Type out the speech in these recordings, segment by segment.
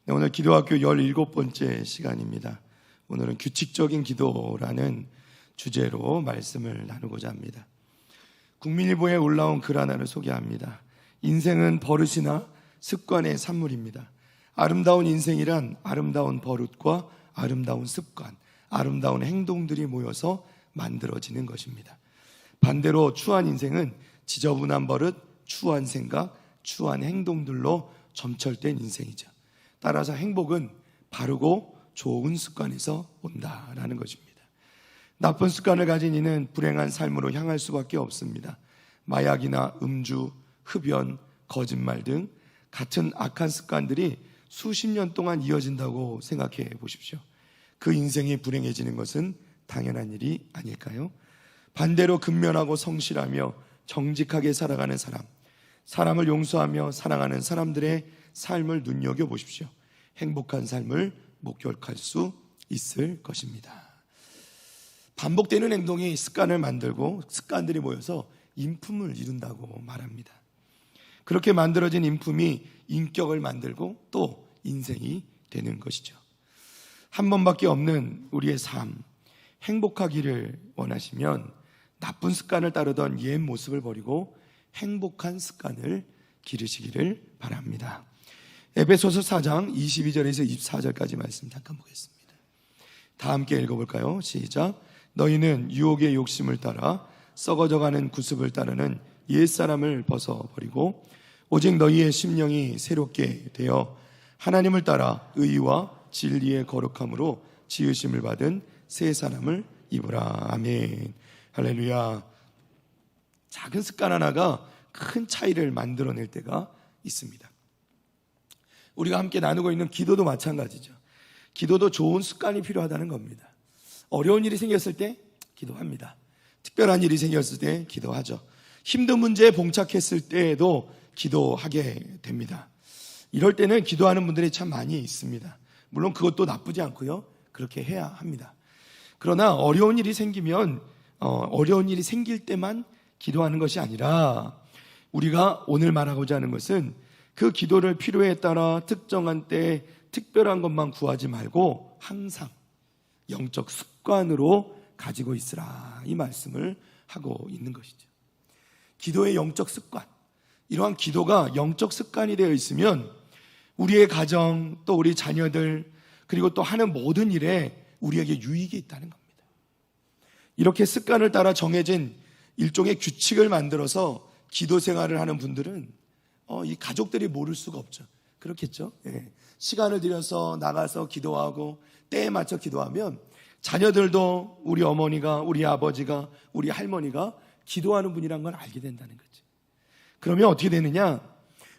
네, 오늘 기도학교 17번째 시간입니다. 오늘은 규칙적인 기도라는 주제로 말씀을 나누고자 합니다. 국민일보에 올라온 글 하나를 소개합니다. 인생은 버릇이나 습관의 산물입니다. 아름다운 인생이란 아름다운 버릇과 아름다운 습관, 아름다운 행동들이 모여서 만들어지는 것입니다. 반대로 추한 인생은 지저분한 버릇, 추한 생각, 추한 행동들로 점철된 인생이죠. 따라서 행복은 바르고 좋은 습관에서 온다라는 것입니다. 나쁜 습관을 가진 이는 불행한 삶으로 향할 수밖에 없습니다. 마약이나 음주, 흡연, 거짓말 등 같은 악한 습관들이 수십 년 동안 이어진다고 생각해 보십시오. 그 인생이 불행해지는 것은 당연한 일이 아닐까요? 반대로 근면하고 성실하며 정직하게 살아가는 사람, 사람을 용서하며 사랑하는 사람들의 삶을 눈여겨보십시오. 행복한 삶을 목격할 수 있을 것입니다. 반복되는 행동이 습관을 만들고 습관들이 모여서 인품을 이룬다고 말합니다. 그렇게 만들어진 인품이 인격을 만들고 또 인생이 되는 것이죠. 한 번밖에 없는 우리의 삶, 행복하기를 원하시면 나쁜 습관을 따르던 옛 모습을 버리고 행복한 습관을 기르시기를 바랍니다. 에베소서 4장 22절에서 24절까지 말씀 잠깐 보겠습니다. 다 함께 읽어볼까요? 시작. 너희는 유혹의 욕심을 따라 썩어져가는 구습을 따르는 옛사람을 벗어버리고 오직 너희의 심령이 새롭게 되어 하나님을 따라 의와 진리의 거룩함으로 지으심을 받은 새 사람을 입으라. 아멘. 할렐루야. 작은 습관 하나가 큰 차이를 만들어낼 때가 있습니다. 우리가 함께 나누고 있는 기도도 마찬가지죠. 기도도 좋은 습관이 필요하다는 겁니다. 어려운 일이 생겼을 때 기도합니다. 특별한 일이 생겼을 때 기도하죠. 힘든 문제에 봉착했을 때에도 기도하게 됩니다. 이럴 때는 기도하는 분들이 참 많이 있습니다. 물론 그것도 나쁘지 않고요. 그렇게 해야 합니다. 그러나 어려운 일이 생기면 어려운 일이 생길 때만 기도하는 것이 아니라 우리가 오늘 말하고자 하는 것은 그 기도를 필요에 따라 특정한 때에 특별한 것만 구하지 말고 항상 영적 습관으로 가지고 있으라, 이 말씀을 하고 있는 것이죠. 기도의 영적 습관, 이러한 기도가 영적 습관이 되어 있으면 우리의 가정, 또 우리 자녀들, 그리고 또 하는 모든 일에 우리에게 유익이 있다는 겁니다. 이렇게 습관을 따라 정해진 일종의 규칙을 만들어서 기도 생활을 하는 분들은 이 가족들이 모를 수가 없죠. 그렇겠죠. 예. 시간을 들여서 나가서 기도하고 때에 맞춰 기도하면 자녀들도 우리 어머니가, 우리 아버지가, 우리 할머니가 기도하는 분이란 걸 알게 된다는 거죠. 그러면 어떻게 되느냐?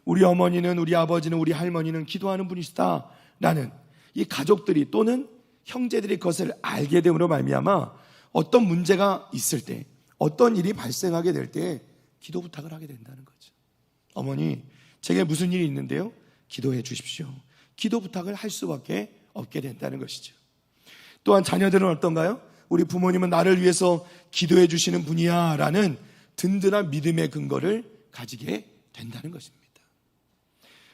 우리 어머니는, 우리 아버지는, 우리 할머니는 기도하는 분이시다라는 이 가족들이 또는 형제들이 그것을 알게 됨으로 말미암아 어떤 문제가 있을 때, 어떤 일이 발생하게 될 때 기도 부탁을 하게 된다는 거죠. 어머니, 제게 무슨 일이 있는데요? 기도해 주십시오. 기도 부탁을 할 수밖에 없게 된다는 것이죠. 또한 자녀들은 어떤가요? 우리 부모님은 나를 위해서 기도해 주시는 분이야 라는 든든한 믿음의 근거를 가지게 된다는 것입니다.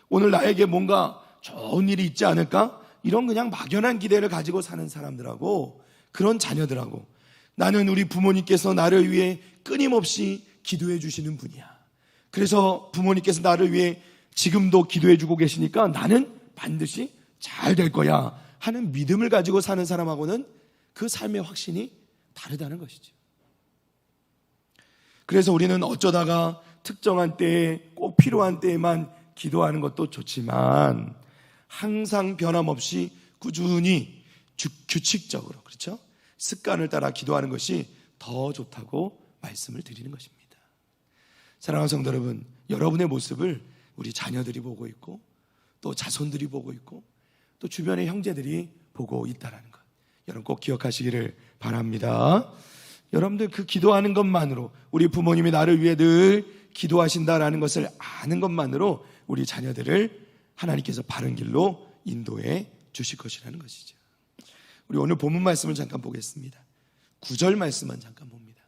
오늘 나에게 뭔가 좋은 일이 있지 않을까? 이런 그냥 막연한 기대를 가지고 사는 사람들하고 그런 자녀들하고 나는 우리 부모님께서 나를 위해 끊임없이 기도해 주시는 분이야. 그래서 부모님께서 나를 위해 지금도 기도해 주고 계시니까 나는 반드시 잘 될 거야 하는 믿음을 가지고 사는 사람하고는 그 삶의 확신이 다르다는 것이죠. 그래서 우리는 어쩌다가 특정한 때에 꼭 필요한 때에만 기도하는 것도 좋지만 항상 변함없이 꾸준히 규칙적으로, 그렇죠? 습관을 따라 기도하는 것이 더 좋다고 말씀을 드리는 것입니다. 사랑하는 성도 여러분, 여러분의 모습을 우리 자녀들이 보고 있고 또 자손들이 보고 있고 또 주변의 형제들이 보고 있다는 것, 여러분 꼭 기억하시기를 바랍니다. 여러분들 그 기도하는 것만으로, 우리 부모님이 나를 위해 늘 기도하신다라는 것을 아는 것만으로 우리 자녀들을 하나님께서 바른 길로 인도해 주실 것이라는 것이죠. 우리 오늘 본문 말씀을 잠깐 보겠습니다. 9절 말씀만 잠깐 봅니다.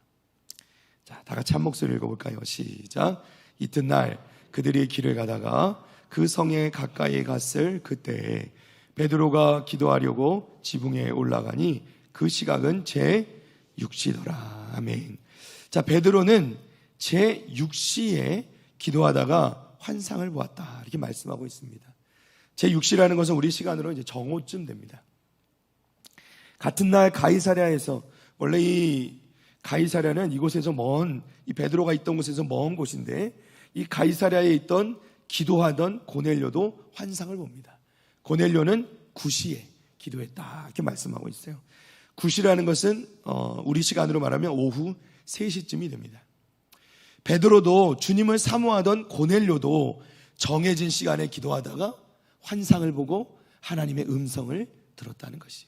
자, 다 같이 한 목소리 읽어볼까요? 시작. 이튿날 그들이 길을 가다가 그 성에 가까이 갔을 그때에 베드로가 기도하려고 지붕에 올라가니 그 시각은 제6시더라. 아멘. 자, 베드로는 제6시에 기도하다가 환상을 보았다, 이렇게 말씀하고 있습니다. 제6시라는 것은 우리 시간으로 이제 정오쯤 됩니다. 같은 날 가이사랴에서, 원래 이 가이사랴는 이곳에서 이 베드로가 있던 곳에서 먼 곳인데, 이 가이사랴에 있던 기도하던 고넬료도 환상을 봅니다. 고넬료는 9시에 기도했다, 이렇게 말씀하고 있어요. 9시라는 것은 우리 시간으로 말하면 오후 3시쯤이 됩니다. 베드로도 주님을 사모하던 고넬료도 정해진 시간에 기도하다가 환상을 보고 하나님의 음성을 들었다는 것이.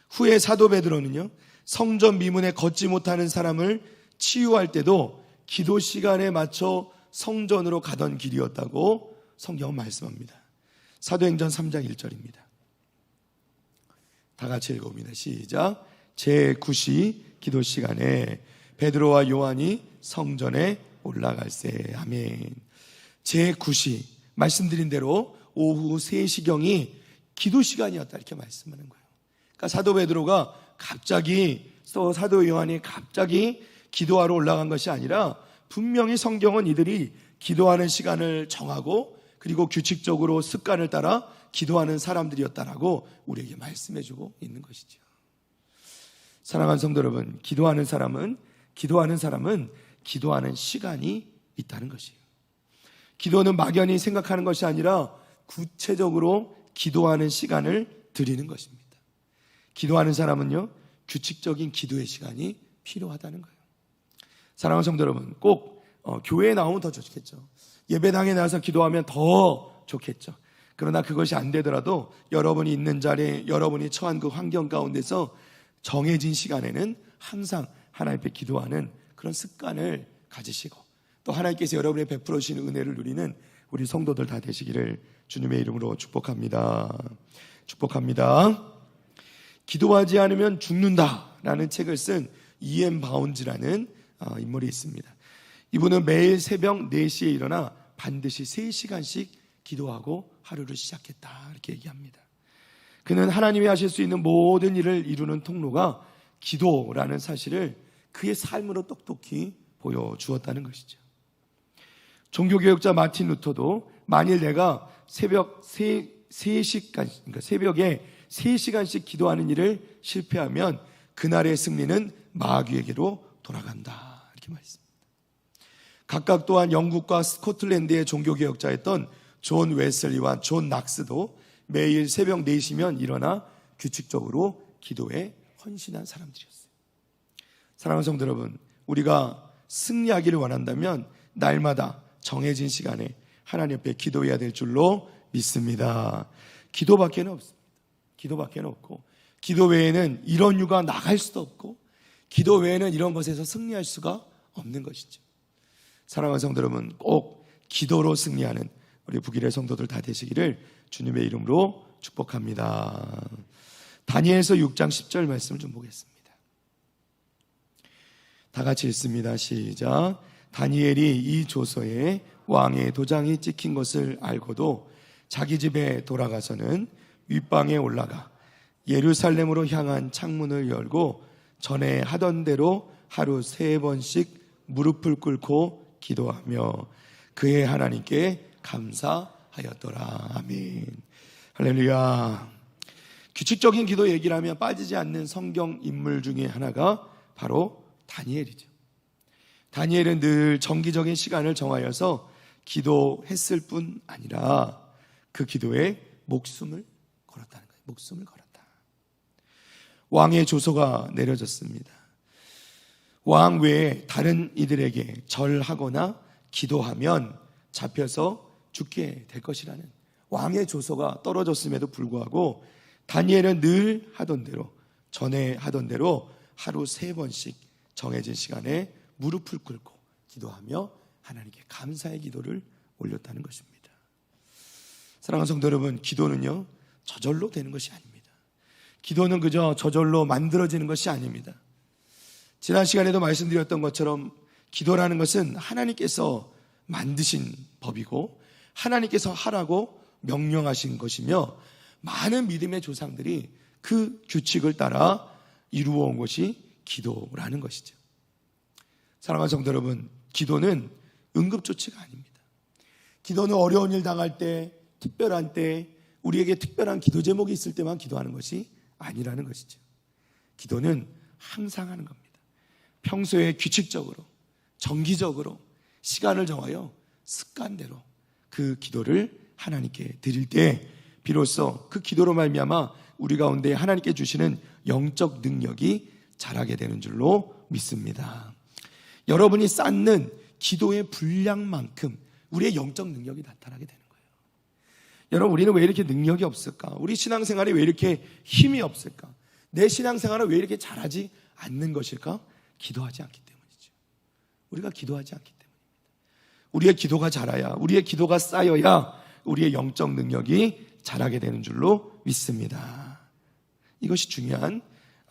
후에 사도 베드로는요, 성전 미문에 걷지 못하는 사람을 치유할 때도 기도 시간에 맞춰 성전으로 가던 길이었다고 성경은 말씀합니다. 사도행전 3장 1절입니다. 다 같이 읽어봅니다. 시작. 제9시 기도 시간에 베드로와 요한이 성전에 올라갈세. 아멘. 제9시, 말씀드린 대로 오후 3시경이 기도 시간이었다, 이렇게 말씀하는 거예요. 그러니까 사도 베드로가 갑자기, 또 사도 요한이 갑자기 기도하러 올라간 것이 아니라 분명히 성경은 이들이 기도하는 시간을 정하고 그리고 규칙적으로 습관을 따라 기도하는 사람들이었다라고 우리에게 말씀해주고 있는 것이죠. 사랑하는 성도 여러분, 기도하는 사람은 기도하는 시간이 있다는 것이에요. 기도는 막연히 생각하는 것이 아니라 구체적으로 기도하는 시간을 드리는 것입니다. 기도하는 사람은요, 규칙적인 기도의 시간이 필요하다는 거예요. 사랑하는 성도 여러분, 꼭 교회에 나오면 더 좋겠죠. 예배당에 나와서 기도하면 더 좋겠죠. 그러나 그것이 안 되더라도 여러분이 있는 자리에, 여러분이 처한 그 환경 가운데서 정해진 시간에는 항상 하나님 앞에 기도하는 그런 습관을 가지시고, 또 하나님께서 여러분의 베풀어 주시는 은혜를 누리는 우리 성도들 다 되시기를 주님의 이름으로 축복합니다. 축복합니다. 기도하지 않으면 죽는다라는 책을 쓴 E.M. 바운즈라는 인물이 있습니다. 이분은 매일 새벽 4시에 일어나 반드시 3시간씩 기도하고 하루를 시작했다, 이렇게 얘기합니다. 그는 하나님이 하실 수 있는 모든 일을 이루는 통로가 기도라는 사실을 그의 삶으로 똑똑히 보여주었다는 것이죠. 종교개혁자 마틴 루터도 만일 내가 새벽에 3시간씩 기도하는 일을 실패하면 그날의 승리는 마귀에게로 돌아간다, 이렇게 말했습니다. 각각 또한 영국과 스코틀랜드의 종교개혁자였던 존 웨슬리와 존 낙스도 매일 새벽 4시면 일어나 규칙적으로 기도에 헌신한 사람들이었어요. 사랑하는 성도 여러분, 우리가 승리하기를 원한다면 날마다 정해진 시간에 하나님 앞에 기도해야 될 줄로 믿습니다. 기도밖에는 없습니다. 기도밖에는 없고, 기도 외에는 이런 유가 나갈 수도 없고, 기도 외에는 이런 것에서 승리할 수가 없는 것이죠. 사랑하는 성도 여러분, 꼭 기도로 승리하는 우리 북일의 성도들 다 되시기를 주님의 이름으로 축복합니다. 다니엘서 6장 10절 말씀 좀 보겠습니다. 다 같이 읽습니다. 시작. 다니엘이 이 조서에 왕의 도장이 찍힌 것을 알고도 자기 집에 돌아가서는 윗방에 올라가 예루살렘으로 향한 창문을 열고 전에 하던 대로 하루 3번씩 무릎을 꿇고 기도하며 그의 하나님께 감사하였더라. 아멘. 할렐루야. 규칙적인 기도 얘기를 하면 빠지지 않는 성경 인물 중에 하나가 바로 다니엘이죠. 다니엘은 늘 정기적인 시간을 정하여서 기도했을 뿐 아니라 그 기도에 목숨을 걸었다는 거예요. 목숨을 걸었다. 왕의 조서가 내려졌습니다. 왕 외에 다른 이들에게 절하거나 기도하면 잡혀서 죽게 될 것이라는 왕의 조서가 떨어졌음에도 불구하고 다니엘은 늘 하던 대로, 전에 하던 대로 하루 3번씩 정해진 시간에 무릎을 꿇고 기도하며 하나님께 감사의 기도를 올렸다는 것입니다. 사랑하는 성도 여러분, 기도는요 저절로 되는 것이 아닙니다. 기도는 그저 저절로 만들어지는 것이 아닙니다. 지난 시간에도 말씀드렸던 것처럼 기도라는 것은 하나님께서 만드신 법이고 하나님께서 하라고 명령하신 것이며 많은 믿음의 조상들이 그 규칙을 따라 이루어온 것이 기도라는 것이죠. 사랑하는 성도 여러분, 기도는 응급조치가 아닙니다. 기도는 어려운 일 당할 때, 특별한 때, 우리에게 특별한 기도 제목이 있을 때만 기도하는 것이 아니라는 것이죠. 기도는 항상 하는 겁니다. 평소에 규칙적으로, 정기적으로 시간을 정하여 습관대로 그 기도를 하나님께 드릴 때 비로소 그 기도로 말미암아 우리 가운데 하나님께 주시는 영적 능력이 자라게 되는 줄로 믿습니다. 여러분이 쌓는 기도의 분량만큼 우리의 영적 능력이 나타나게 되는 거예요. 여러분, 우리는 왜 이렇게 능력이 없을까? 우리 신앙생활이 왜 이렇게 힘이 없을까? 내 신앙생활은 왜 이렇게 잘하지 않는 것일까? 기도하지 않기 때문이죠. 우리가 기도하지 않기 때문입니다. 우리의 기도가 자라야, 우리의 기도가 쌓여야 우리의 영적 능력이 자라게 되는 줄로 믿습니다. 이것이 중요한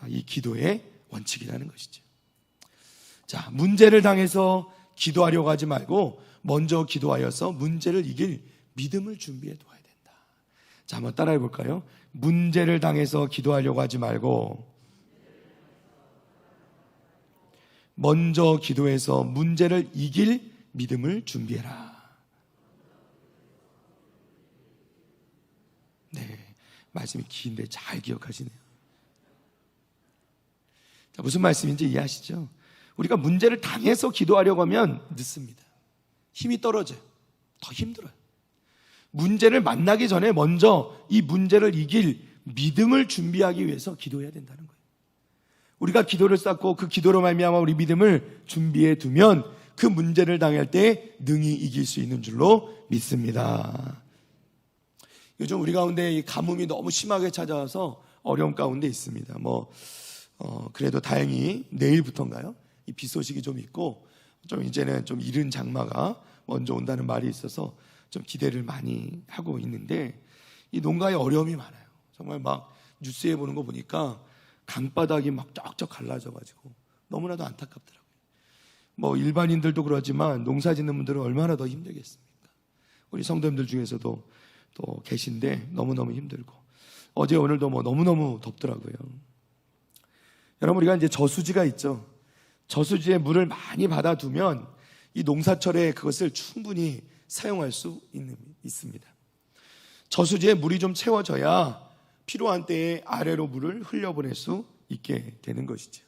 이 기도의 원칙이라는 것이죠. 자, 문제를 당해서 기도하려고 하지 말고 먼저 기도하여서 문제를 이길 믿음을 준비해 둬야 된다. 자, 한번 따라해 볼까요? 문제를 당해서 기도하려고 하지 말고 먼저 기도해서 문제를 이길 믿음을 준비해라. 네, 말씀이 긴데 잘 기억하시네요. 자, 무슨 말씀인지 이해하시죠? 우리가 문제를 당해서 기도하려고 하면 늦습니다. 힘이 떨어져요. 더 힘들어요. 문제를 만나기 전에 먼저 이 문제를 이길 믿음을 준비하기 위해서 기도해야 된다는 거예요. 우리가 기도를 쌓고 그 기도로 말미암아 우리 믿음을 준비해 두면 그 문제를 당할 때 능히 이길 수 있는 줄로 믿습니다. 요즘 우리 가운데 이 가뭄이 너무 심하게 찾아와서 어려움 가운데 있습니다. 그래도 다행히 내일부터인가요? 이 비 소식이 좀 있고 좀 이제는 좀 이른 장마가 먼저 온다는 말이 있어서 좀 기대를 많이 하고 있는데 이 농가에 어려움이 많아요. 정말 막 뉴스에 보는 거 보니까 강바닥이 막 쩍쩍 갈라져가지고 너무나도 안타깝더라고요. 일반인들도 그러지만 농사 짓는 분들은 얼마나 더 힘들겠습니까? 우리 성도님들 중에서도 또 계신데 너무너무 힘들고 어제 오늘도 너무너무 덥더라고요. 여러분, 우리가 이제 저수지가 있죠. 저수지에 물을 많이 받아두면 이 농사철에 그것을 충분히 사용할 수 있습니다. 저수지에 물이 좀 채워져야 필요한 때에 아래로 물을 흘려보낼 수 있게 되는 것이죠.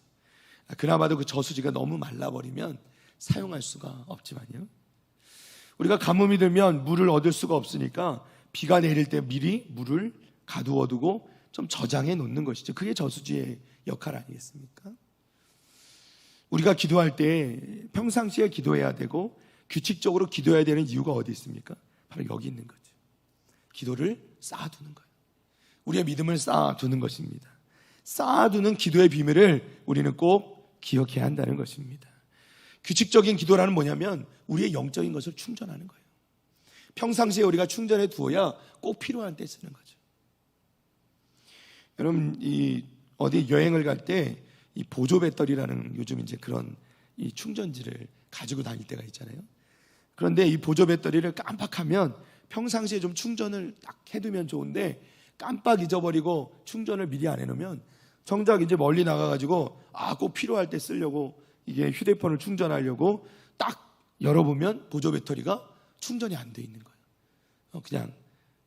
그나마도 그 저수지가 너무 말라버리면 사용할 수가 없지만요. 우리가 가뭄이 들면 물을 얻을 수가 없으니까 비가 내릴 때 미리 물을 가두어두고 좀 저장해 놓는 것이죠. 그게 저수지의 역할 아니겠습니까? 우리가 기도할 때 평상시에 기도해야 되고 규칙적으로 기도해야 되는 이유가 어디 있습니까? 바로 여기 있는 거죠. 기도를 쌓아두는 거예요. 우리의 믿음을 쌓아두는 것입니다. 쌓아두는 기도의 비밀을 우리는 꼭 기억해야 한다는 것입니다. 규칙적인 기도라는 뭐냐면 우리의 영적인 것을 충전하는 거예요. 평상시에 우리가 충전해 두어야 꼭 필요한 때 쓰는 거죠. 여러분, 어디 여행을 갈 때 이 보조 배터리라는 요즘 이제 그런 이 충전지를 가지고 다닐 때가 있잖아요. 그런데 이 보조 배터리를 깜빡하면 평상시에 좀 충전을 딱 해두면 좋은데 깜빡 잊어버리고 충전을 미리 안 해놓으면 정작 이제 멀리 나가가지고 꼭 필요할 때 쓰려고 이게 휴대폰을 충전하려고 딱 열어보면 보조 배터리가 충전이 안 돼 있는 거예요. 그냥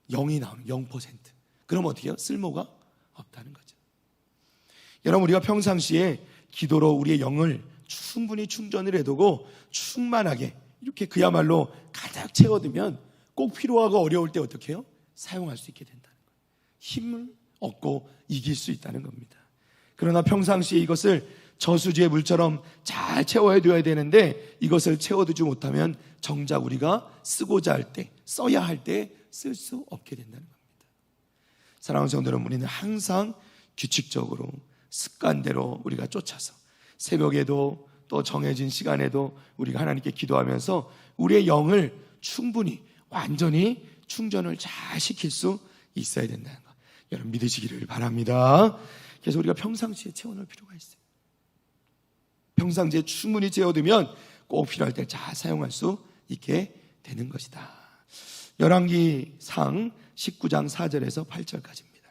0이 나오는 0%. 그럼 어떻게 해요? 쓸모가 없다는 거죠. 여러분, 우리가 평상시에 기도로 우리의 영을 충분히 충전을 해두고 충만하게 이렇게 그야말로 가득 채워두면 꼭 필요하고 어려울 때 어떻게 해요? 사용할 수 있게 된다는 거예요. 힘을 얻고 이길 수 있다는 겁니다. 그러나 평상시에 이것을 저수지의 물처럼 잘 채워둬야 되는데 이것을 채워두지 못하면 정작 우리가 쓰고자 할 때, 써야 할 때 쓸 수 없게 된다는 겁니다. 사랑하는 성도 여러분, 우리는 항상 규칙적으로 습관대로 우리가 쫓아서 새벽에도 또 정해진 시간에도 우리가 하나님께 기도하면서 우리의 영을 충분히 완전히 충전을 잘 시킬 수 있어야 된다는 것, 여러분 믿으시기를 바랍니다. 그래서 우리가 평상시에 채워놓을 필요가 있어요. 평상시에 충분히 채워두면 꼭 필요할 때 잘 사용할 수 있게 되는 것이다. 열왕기상 19장 4절에서 8절까지입니다.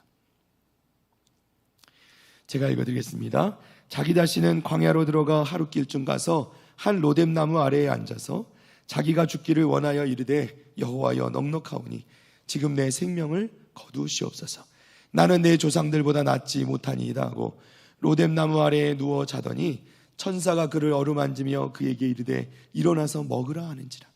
제가 읽어드리겠습니다. 자기 다시는 광야로 들어가 하룻길쯤 가서 한 로뎀나무 아래에 앉아서 자기가 죽기를 원하여 이르되 여호와여 넉넉하오니 지금 내 생명을 거두시옵소서. 나는 내 조상들보다 낫지 못하니이다 하고 로뎀나무 아래에 누워 자더니 천사가 그를 어루만지며 그에게 이르되 일어나서 먹으라 하는지라.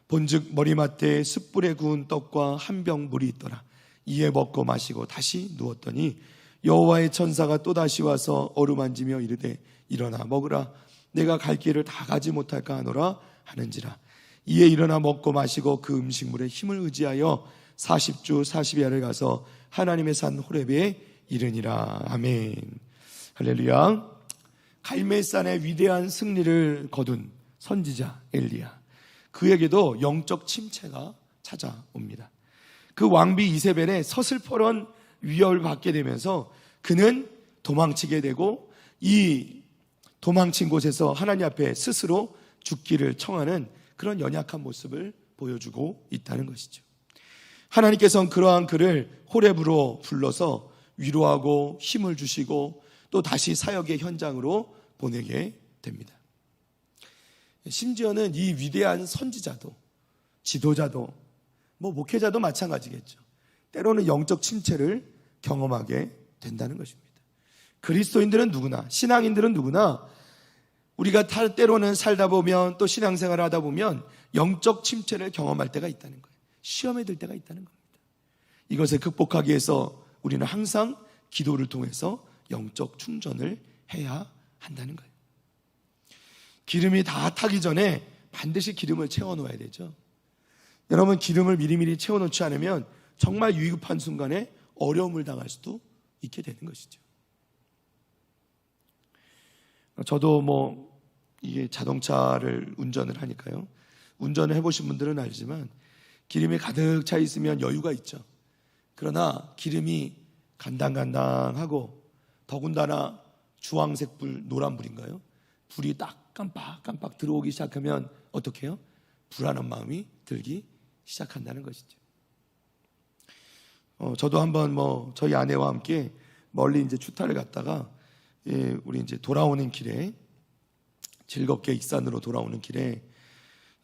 본즉 머리맡에 숯불에 구운 떡과 한 병 물이 있더라. 이에 먹고 마시고 다시 누웠더니 여호와의 천사가 또다시 와서 어루만지며 이르되 일어나 먹으라. 내가 갈 길을 다 가지 못할까 하노라 하는지라. 이에 일어나 먹고 마시고 그 음식물에 힘을 의지하여 40주 40야를 가서 하나님의 산 호렙에 이르니라. 아멘. 할렐루야. 갈멜산의 위대한 승리를 거둔 선지자 엘리야, 그에게도 영적 침체가 찾아옵니다. 그 왕비 이세벨의 서슬퍼런 위협을 받게 되면서 그는 도망치게 되고 이 도망친 곳에서 하나님 앞에 스스로 죽기를 청하는 그런 연약한 모습을 보여주고 있다는 것이죠. 하나님께서는 그러한 그를 호렙으로 불러서 위로하고 힘을 주시고 또 다시 사역의 현장으로 보내게 됩니다. 심지어는 이 위대한 선지자도, 지도자도, 목회자도 마찬가지겠죠. 때로는 영적 침체를 경험하게 된다는 것입니다. 그리스도인들은 누구나, 신앙인들은 누구나 우리가 때로는 살다 보면 또 신앙생활을 하다 보면 영적 침체를 경험할 때가 있다는 거예요. 시험에 들 때가 있다는 겁니다. 이것을 극복하기 위해서 우리는 항상 기도를 통해서 영적 충전을 해야 한다는 거예요. 기름이 다 타기 전에 반드시 기름을 채워놓아야 되죠. 여러분, 기름을 미리미리 채워놓지 않으면 정말 위급한 순간에 어려움을 당할 수도 있게 되는 것이죠. 저도 이게 자동차를 운전을 하니까요. 운전을 해보신 분들은 알지만 기름이 가득 차 있으면 여유가 있죠. 그러나 기름이 간당간당하고 더군다나 주황색 불, 노란 불인가요? 불이 딱 깜빡깜빡 들어오기 시작하면 어떻게 해요? 불안한 마음이 들기 시작한다는 것이죠. 저도 한번 저희 아내와 함께 멀리 이제 추타를 갔다가 우리 이제 돌아오는 길에 즐겁게 익산으로 돌아오는 길에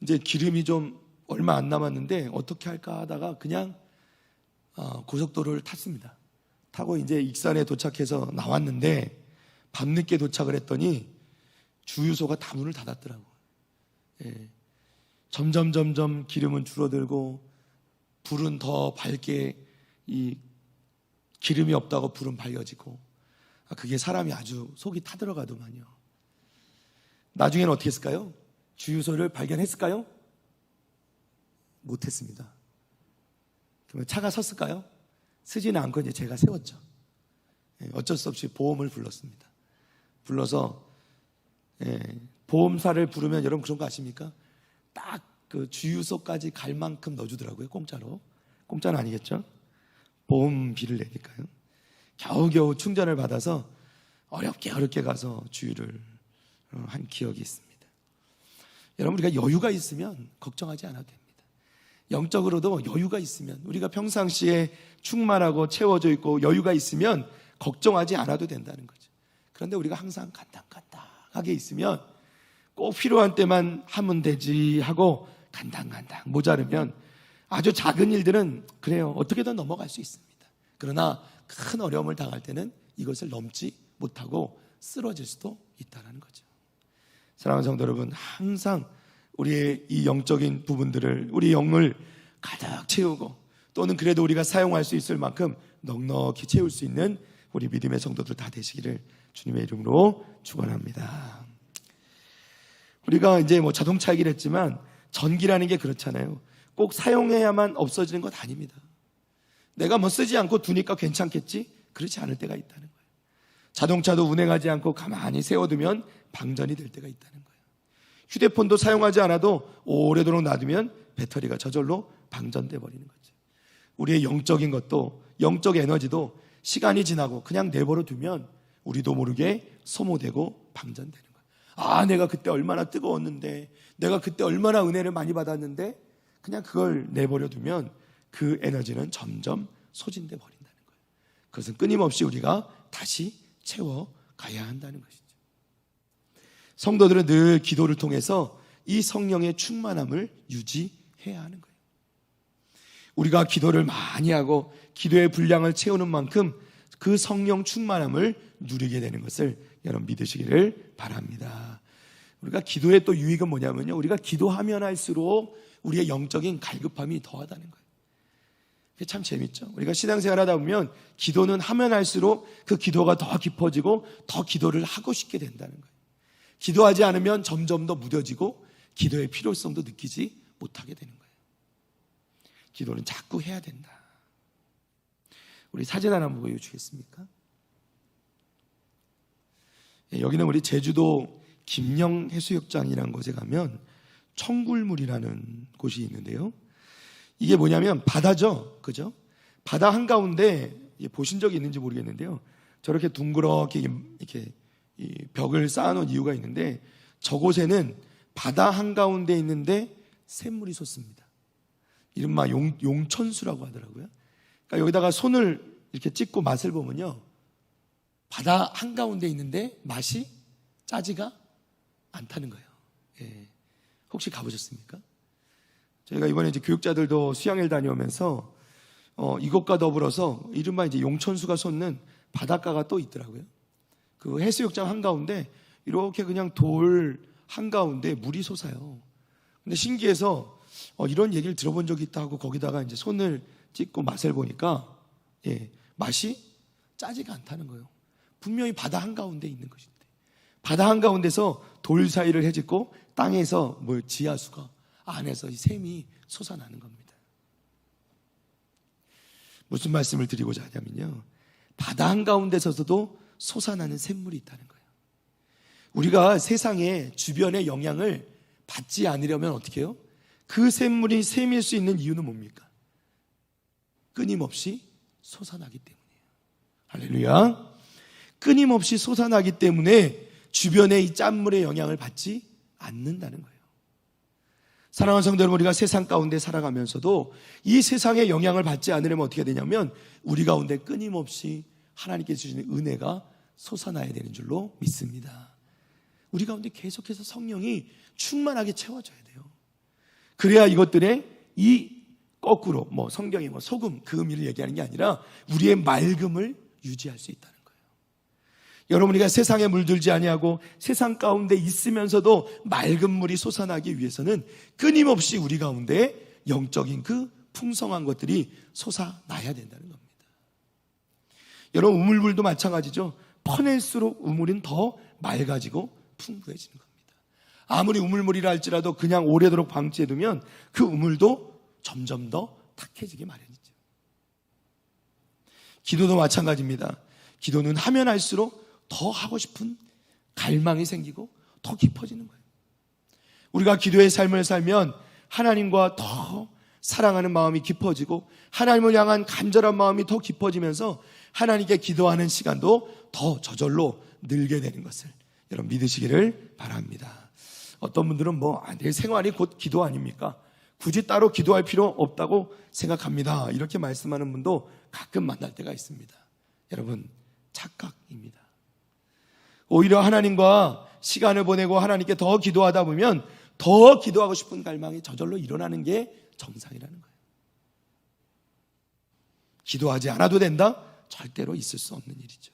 이제 기름이 좀 얼마 안 남았는데 어떻게 할까 하다가 그냥 고속도로를 탔습니다. 타고 이제 익산에 도착해서 나왔는데 밤늦게 도착을 했더니 주유소가 다 문을 닫았더라고요. 점점 기름은 줄어들고 불은 더 밝게, 이 기름이 없다고 불은 밝아지고, 그게 사람이 아주 속이 타들어가더만요. 나중에는 어떻게 했을까요? 주유소를 발견했을까요? 못했습니다. 그러면 차가 섰을까요? 쓰지는 않고 이제 제가 세웠죠. 어쩔 수 없이 보험을 불렀습니다. 불러서 보험사를 부르면 여러분 그런 거 아십니까? 딱 그 주유소까지 갈 만큼 넣어주더라고요. 공짜로. 공짜는 아니겠죠? 보험비를 내니까요. 겨우겨우 충전을 받아서 어렵게 가서 주유를 한 기억이 있습니다. 여러분, 우리가 여유가 있으면 걱정하지 않아도 됩니다. 영적으로도 여유가 있으면, 우리가 평상시에 충만하고 채워져 있고 여유가 있으면 걱정하지 않아도 된다는 거죠. 그런데 우리가 항상 간당간당하게 있으면 꼭 필요한 때만 하면 되지 하고 간당간당 모자르면 아주 작은 일들은 그래요, 어떻게든 넘어갈 수 있습니다. 그러나 큰 어려움을 당할 때는 이것을 넘지 못하고 쓰러질 수도 있다는 거죠. 사랑하는 성도 여러분, 항상 우리의 이 영적인 부분들을, 우리 영을 가득 채우고 또는 그래도 우리가 사용할 수 있을 만큼 넉넉히 채울 수 있는 우리 믿음의 성도들 다 되시기를 주님의 이름으로 축원합니다. 우리가 이제 자동차 얘기를 했지만 전기라는 게 그렇잖아요. 꼭 사용해야만 없어지는 것 아닙니다. 내가 쓰지 않고 두니까 괜찮겠지? 그렇지 않을 때가 있다는 거예요. 자동차도 운행하지 않고 가만히 세워두면 방전이 될 때가 있다는 거예요. 휴대폰도 사용하지 않아도 오래도록 놔두면 배터리가 저절로 방전돼 버리는 거죠. 우리의 영적인 것도, 영적 에너지도 시간이 지나고 그냥 내버려 두면 우리도 모르게 소모되고 방전되는 거예요. 내가 그때 얼마나 뜨거웠는데, 내가 그때 얼마나 은혜를 많이 받았는데, 그냥 그걸 내버려 두면 그 에너지는 점점 소진돼 버린다는 거예요. 그것은 끊임없이 우리가 다시 채워가야 한다는 것이죠. 성도들은 늘 기도를 통해서 이 성령의 충만함을 유지해야 하는 거예요. 우리가 기도를 많이 하고 기도의 분량을 채우는 만큼 그 성령 충만함을 누리게 되는 것을 여러분 믿으시기를 바랍니다. 우리가 기도의 또 유익은 뭐냐면요, 우리가 기도하면 할수록 우리의 영적인 갈급함이 더하다는 거예요. 그게 참 재밌죠. 우리가 신앙생활 하다 보면 기도는 하면 할수록 그 기도가 더 깊어지고 더 기도를 하고 싶게 된다는 거예요. 기도하지 않으면 점점 더 무뎌지고 기도의 필요성도 느끼지 못하게 되는 거예요. 기도는 자꾸 해야 된다. 우리 사진 하나 보여주시겠습니까? 여기는 우리 제주도 김영 해수욕장이라는 곳에 가면 청굴물이라는 곳이 있는데요. 이게 뭐냐면 바다죠, 그죠? 바다 한가운데 보신 적이 있는지 모르겠는데요. 저렇게 둥그렇게 이렇게 벽을 쌓아놓은 이유가 있는데, 저곳에는 바다 한가운데 있는데 샘물이 솟습니다. 이른바 용천수라고 하더라고요. 그러니까 여기다가 손을 이렇게 찍고 맛을 보면요, 바다 한가운데 있는데 맛이 짜지가 않다는 거예요. 예. 혹시 가보셨습니까? 저희가 이번에 이제 교육자들도 수양일 다녀오면서 이것과 더불어서 이른바 이제 용천수가 솟는 바닷가가 또 있더라고요. 그 해수욕장 한가운데 이렇게 그냥 돌 한가운데 물이 솟아요. 근데 신기해서 이런 얘기를 들어본 적이 있다 하고 거기다가 이제 손을 찍고 맛을 보니까 맛이 짜지가 않다는 거예요. 분명히 바다 한가운데 있는 것인데, 바다 한가운데서 돌 사이를 헤집고 땅에서 지하수가 안에서 이 샘이 솟아나는 겁니다. 무슨 말씀을 드리고자 하냐면요, 바다 한가운데서도 솟아나는 샘물이 있다는 거예요. 우리가 세상에 주변의 영향을 받지 않으려면 어떻게 해요? 그 샘물이 샘일 수 있는 이유는 뭡니까? 끊임없이 솟아나기 때문이에요. 할렐루야. 끊임없이 솟아나기 때문에 주변의 이 짠물의 영향을 받지 않는다는 거예요. 사랑하는 성도 여러분, 우리가 세상 가운데 살아가면서도 이 세상의 영향을 받지 않으려면 어떻게 되냐면 우리 가운데 끊임없이 하나님께서 주시는 은혜가 솟아나야 되는 줄로 믿습니다. 우리 가운데 계속해서 성령이 충만하게 채워져야 돼요. 그래야 이것들의 이 거꾸로 성경이 소금, 그 의미를 얘기하는 게 아니라 우리의 맑음을 유지할 수 있다는 거예요. 여러분, 우리가 세상에 물들지 아니하고 세상 가운데 있으면서도 맑은 물이 솟아나기 위해서는 끊임없이 우리 가운데 영적인 그 풍성한 것들이 솟아나야 된다는 겁니다. 여러분, 우물물도 마찬가지죠. 퍼낼수록 우물은 더 맑아지고 풍부해지는 겁니다. 아무리 우물물이라 할지라도 그냥 오래도록 방치해두면 그 우물도 점점 더 탁해지게 마련이죠. 기도도 마찬가지입니다. 기도는 하면 할수록 더 하고 싶은 갈망이 생기고 더 깊어지는 거예요. 우리가 기도의 삶을 살면 하나님과 더 사랑하는 마음이 깊어지고 하나님을 향한 간절한 마음이 더 깊어지면서 하나님께 기도하는 시간도 더 저절로 늘게 되는 것을 여러분 믿으시기를 바랍니다. 어떤 분들은 내 생활이 곧 기도 아닙니까? 굳이 따로 기도할 필요 없다고 생각합니다. 이렇게 말씀하는 분도 가끔 만날 때가 있습니다. 여러분, 착각입니다. 오히려 하나님과 시간을 보내고 하나님께 더 기도하다 보면 더 기도하고 싶은 갈망이 저절로 일어나는 게 정상이라는 거예요. 기도하지 않아도 된다? 절대로 있을 수 없는 일이죠.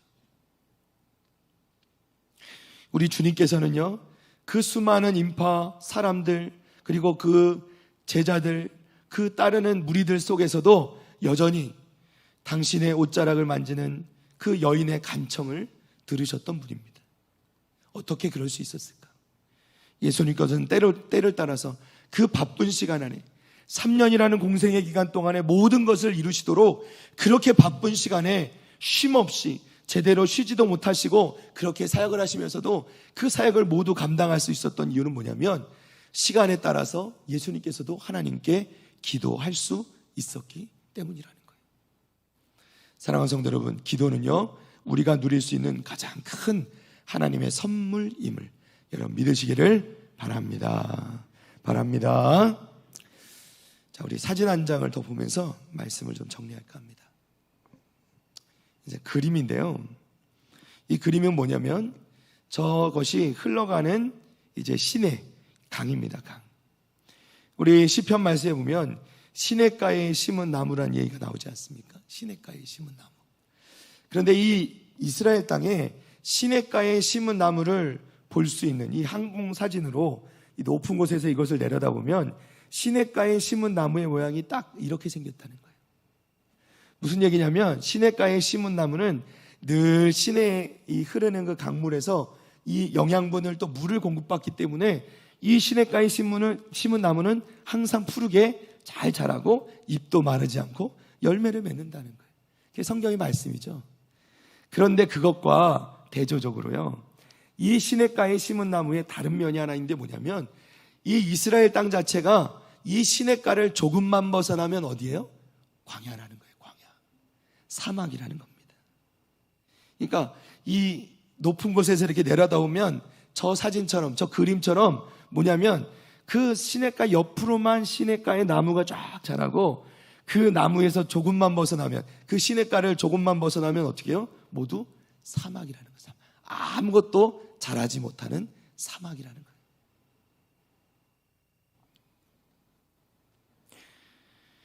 우리 주님께서는요, 그 수많은 인파, 사람들, 그리고 그 제자들, 그 따르는 무리들 속에서도 여전히 당신의 옷자락을 만지는 그 여인의 간청을 들으셨던 분입니다. 어떻게 그럴 수 있었을까? 예수님께서는 때를 따라서 그 바쁜 시간 안에 3년이라는 공생의 기간 동안에 모든 것을 이루시도록 그렇게 바쁜 시간에 쉼없이 제대로 쉬지도 못하시고 그렇게 사역을 하시면서도 그 사역을 모두 감당할 수 있었던 이유는 뭐냐면 시간에 따라서 예수님께서도 하나님께 기도할 수 있었기 때문이라는 거예요. 사랑하는 성도 여러분, 기도는요, 우리가 누릴 수 있는 가장 큰 하나님의 선물임을 여러분 믿으시기를 바랍니다. 자, 우리 사진 한 장을 더 보면서 말씀을 좀 정리할까 합니다. 이제 그림인데요. 이 그림은 뭐냐면 저것이 흘러가는 이제 시내 강입니다. 강. 우리 시편 말씀에 보면 시냇가에 심은 나무라는 얘기가 나오지 않습니까? 시냇가에 심은 나무. 그런데 이 이스라엘 땅에 시냇가에 심은 나무를 볼 수 있는 이 항공 사진으로 이 높은 곳에서 이것을 내려다보면 시냇가에 심은 나무의 모양이 딱 이렇게 생겼다는 거예요. 무슨 얘기냐면 시냇가에 심은 나무는 늘 시내에 이 흐르는 그 강물에서 이 영양분을 또 물을 공급받기 때문에 이 시냇가에 심은 나무는 항상 푸르게 잘 자라고 잎도 마르지 않고 열매를 맺는다는 거예요. 그게 성경의 말씀이죠. 그런데 그것과 대조적으로요, 이 시냇가에 심은 나무의 다른 면이 하나 있는데 뭐냐면 이 이스라엘 땅 자체가 이 시냇가를 조금만 벗어나면 어디예요? 광야라는 거예요. 광야. 사막이라는 겁니다. 그러니까 이 높은 곳에서 이렇게 내려다보면 저 사진처럼, 저 그림처럼 뭐냐면 그 시냇가 옆으로만 시냇가에 나무가 쫙 자라고 그 나무에서 조금만 벗어나면, 그 시냇가를 조금만 벗어나면 어떻게 해요? 모두 사막이라는 거죠. 아무것도 자라지 못하는 사막이라는 거예요.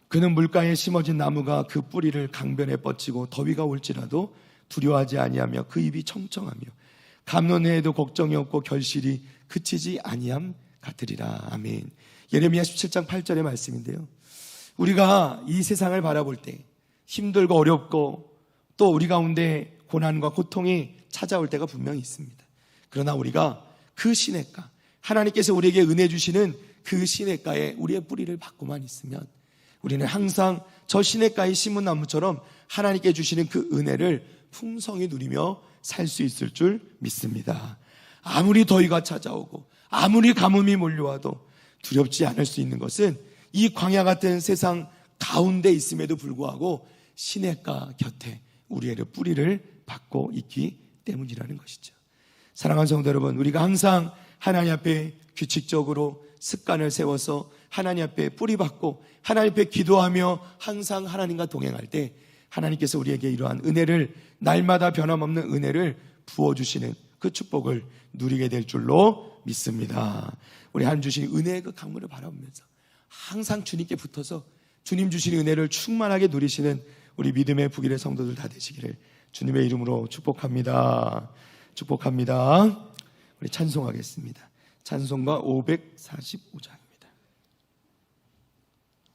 그는 물가에 심어진 나무가 그 뿌리를 강변에 뻗치고 더위가 올지라도 두려워하지 아니하며 그 입이 청청하며 감론해에도 걱정이 없고 결실이 그치지 아니함 같으리라. 아멘. 예레미야 17장 8절의 말씀인데요, 우리가 이 세상을 바라볼 때 힘들고 어렵고 또 우리 가운데 고난과 고통이 찾아올 때가 분명히 있습니다. 그러나 우리가 그 시냇가, 하나님께서 우리에게 은혜 주시는 그 시냇가에 우리의 뿌리를 받고만 있으면 우리는 항상 저 시냇가에 심은 나무처럼 하나님께 주시는 그 은혜를 풍성히 누리며 살 수 있을 줄 믿습니다. 아무리 더위가 찾아오고 아무리 가뭄이 몰려와도 두렵지 않을 수 있는 것은 이 광야 같은 세상 가운데 있음에도 불구하고 시냇가 곁에 우리의 뿌리를 받고 있기 때문이라는 것이죠. 사랑하는 성도 여러분, 우리가 항상 하나님 앞에 규칙적으로 습관을 세워서 하나님 앞에 뿌리 받고 하나님 앞에 기도하며 항상 하나님과 동행할 때 하나님께서 우리에게 이러한 은혜를, 날마다 변함없는 은혜를 부어주시는 그 축복을 누리게 될 줄로 믿습니다. 우리 하나님 주신 은혜의 그 강물을 바라보면서 항상 주님께 붙어서 주님 주신 은혜를 충만하게 누리시는 우리 믿음의 북일의 성도들 다 되시기를 주님의 이름으로 축복합니다. 축복합니다. 우리 찬송하겠습니다. 찬송가 545장.